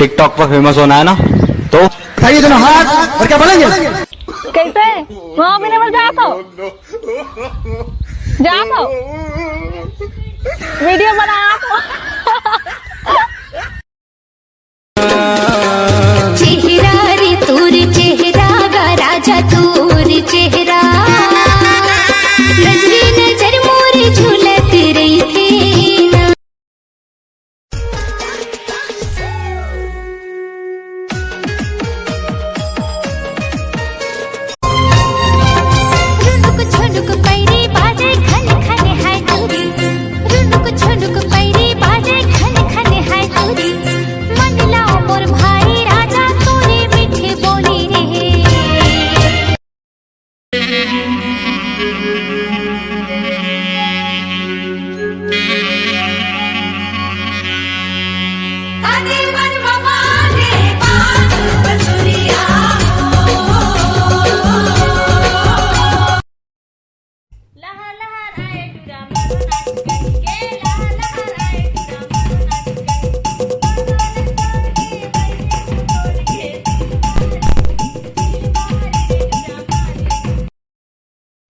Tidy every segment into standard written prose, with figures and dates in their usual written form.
TikTok पर famous होना है ना, तो खाइए दोनों हाथ और क्या बोलेंगे? कैसे वहाँ भी नहीं जाता जाता वीडियो बनाया तो चेहरा रे तोर चेहरा गा राजा तोर चेहरा नजरे नजर मोरे झूलत रही थी ना। रुनुक छनुक पैरी बाजे खन खन है तोरी रुनुक छनुक पैरी बाजे खन खन है तोरी मन लाओ मोर भाई राजा तोरे मीठे बोली रे।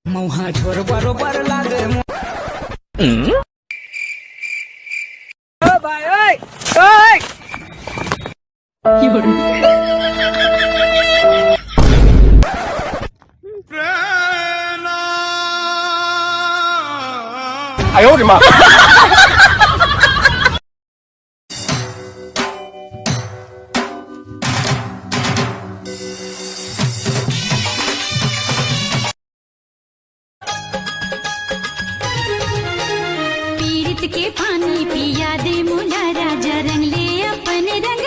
मौहा छोर बरोबर लागे भाई ओए ओए आयो रे मां के पानी पिया दे मुला राजा रंग ले अपन रंग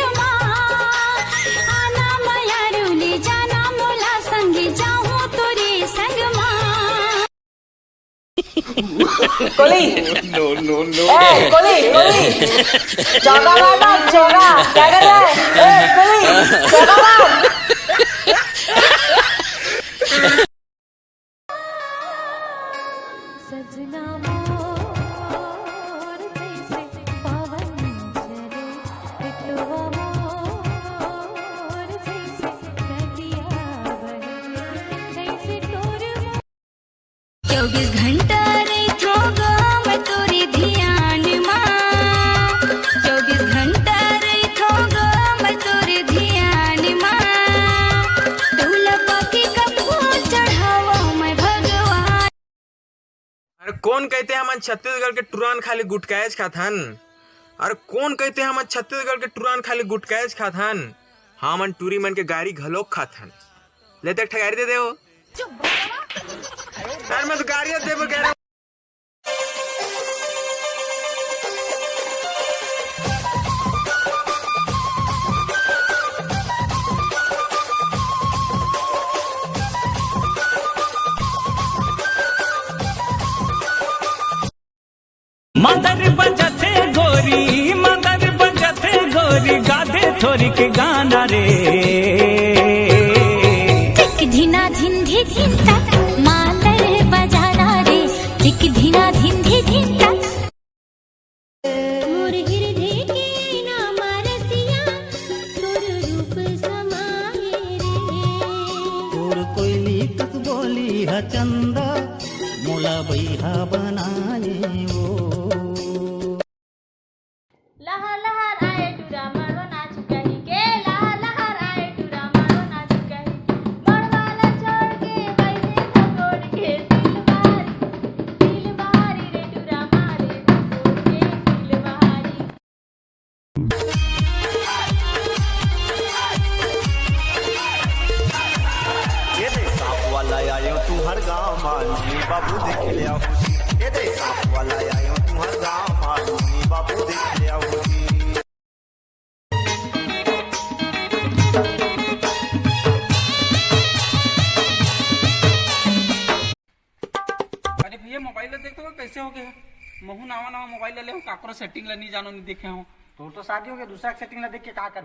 आना माया रोले जाना मोला संगे जाऊं तोरे संग कोली नो नो नो कोली कोली चौका मारना चौका क्या कर रहा है कोली चौका मार। सजना चौबीस घंटा रही थो गम तोरे ध्यान माँ 24 घंटा रही थो गम तोरे ध्यान माँ दूल्हा पाके कपू चढ़ावा मैं भगवान। अरे कौन कहते हैं हम छत्तीसगढ़ के टुरान खाली गुटकायज खाथन। अरे कौन कहते हैं हम छत्तीसगढ़ के टुरान खाली गुटकायज खाथन। हाँ मन टूरी मन के गाड़ी घलोक खाथन। लेते ठगारी दे दे यार मैं तो गाड़ियां दे कह रहा हूँ। मदर बजते गोरी मदर बजते गोरी गादे थोरी के गाना रे धिना धिन धी धिन तक मादर बजाना रे धिक धिना धिन धी धिन तक मोर हृदय के नाम रसिया तोर रूप समाए रे तोर कोयली कस बोली है चंदा मोला बैहा बनाए वो लहर लहर आए टूरा मारो नाच कही के लहर लहर आए टूरा मारो नाच कही मड़वाला छोड़ के बैठे थकोड़ के दिल बहारी रे टूरा मारे थकोड़ के दिल बहारी। ये दे सांप वाला आयो तू हर गाँव मालूमी बाबू देख लिया ये दे सांप वाला आयो तू हर गाँव मालूमी बाबू देख लिया अरे भैया मोबाइल देख तो कैसे हो गया महू नवा नवा मोबाइल ले हो काकरो सेटिंग ला नहीं जानो नहीं देखे हो तो शादी हो गया दूसरा सेटिंग ला देख के क्या कर